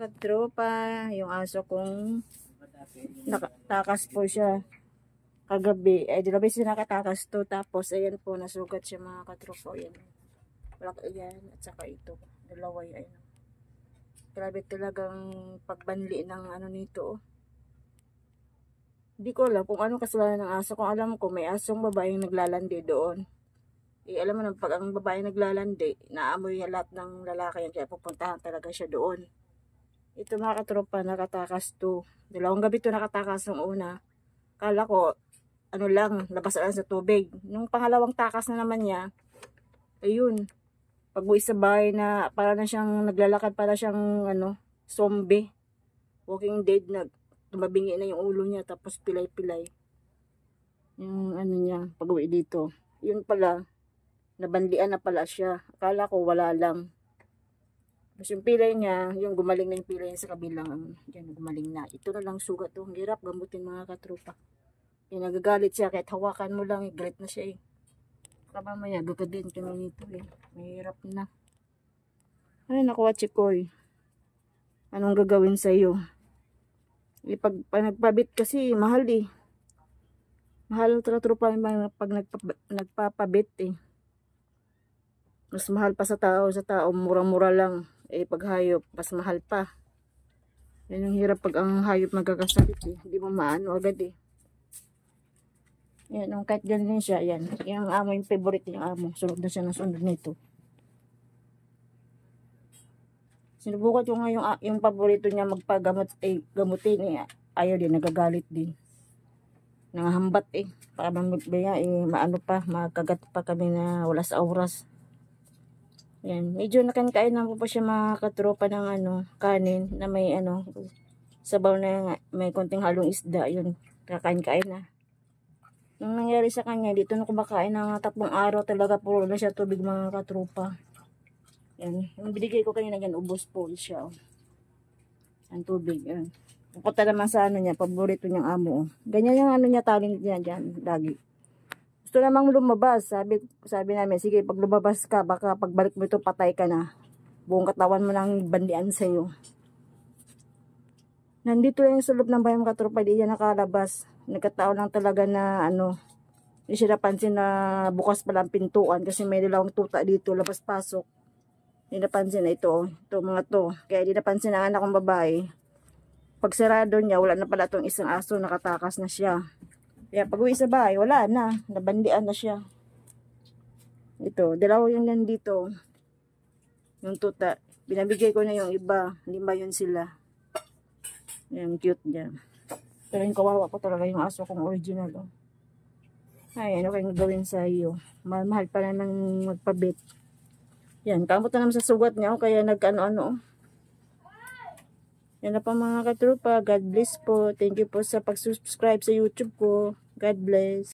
Katropa, yung aso kong nakatakas po siya kagabi. Ay, di labis nakatakas to. Tapos, ayan po, nasugat siya mga katropa. Ayan. Ayan, at saka ito. Dalawa yan. Grabe talagang pagbanli ng ano nito. Hindi ko alam kung anong kasalanan ng aso. Kung alam ko, may asong babaeng naglalandi doon. Alam mo na, pag ang babae naglalandi, naamoy niya lahat ng lalaki yan. Kaya pupuntahan talaga siya doon. Ito mga katropa, nakatakas to. Dalawang gabi to nakatakas ng una. Kala ko, ano lang, labas lang sa tubig. Nung pangalawang takas na naman niya, ayun, pag-uwi sa bahay na, para na siyang naglalakad, para siyang, zombie. Walking dead, tumabingi na yung ulo niya, tapos pilay-pilay. Yung niya, pag-uwi dito. Yun pala, nabandian na pala siya. Akala ko wala lang. Tapos yung pilay niya, yung gumaling na yung pilay niya sa kabilang, yan, gumaling na. Ito na lang sugat to. Ang hirap gamutin mga katropa. Yung nagagalit siya, kahit hawakan mo lang, galit na siya eh. Mamaya, gagawin kami nito eh. Mahirap na. Ay, nakuha chikoy. Anong gagawin sa iyo? Pag nagpabit kasi, mahal eh. Mahal ang katropa pag nagpapabit eh. Mas mahal pa sa tao, mura-mura lang. Eh, pag hayop, mas mahal pa. Yan yung hirap pag ang hayop magkakasakit eh. Hindi mo maano agad eh. Yan, kahit ganyan siya, yan. Yung amo yung favorite yung amo. Sunod na siya ng sunod nito. Sinubukan ko nga yung paborito niya magpagamot, gamutin eh. Ayaw din, nagagalit din. Nangahambat eh. Para mamibaya eh, makagat pa kami na wala sa oras. Yan, medyo nakankain na po pa siya mga katropa ng kanin na may sabaw na may konting halong isda. Yun, kakain-kain na. Nung nangyari sa kanya, dito na kumakain ng 3 araw talaga, puro na siya tubig mga katropa. Yan, yung binigay ko kanina yan, ubos po siya. Oh. Ang tubig, yan. Pupunta naman sa niya, paborito niyang amo. Oh. Ganyan yung niya, talent niya dyan, lagi. Gusto namang lumabas. Sabi namin, sige, pag lumabas ka, baka pagbalik mo ito, patay ka na. Buong katawan mo nang bandian sa'yo. Nandito lang sa loob ng bahay mga katropa, di yan nakalabas. Nagkataon lang talaga na hindi siya napansin na bukas pala ang pintuan kasi may dalawang tuta dito, labas-pasok. Hindi napansin na ito mga to. Kaya hindi napansin ang anak kong babae. Pag sarado niya, wala na pala itong isang aso, nakatakas na siya. Kaya pag uwi sa bahay, wala na. Nabandian na siya. Ito, dalawa yung nandito. Yung tuta. Binabigay ko na yung iba. 5 yun sila. Yan, cute niya. Pero yung kawawa ko talaga yung aso kong original. Oh. Ay, ano kayong gawin sa iyo? Mahal pa naman magpabit. Yan, kamot na naman sa sugat niya. Kaya nag-ano-ano. Yan na pa mga katropa. God bless po. Thank you po sa pag-subscribe sa YouTube ko. God bless.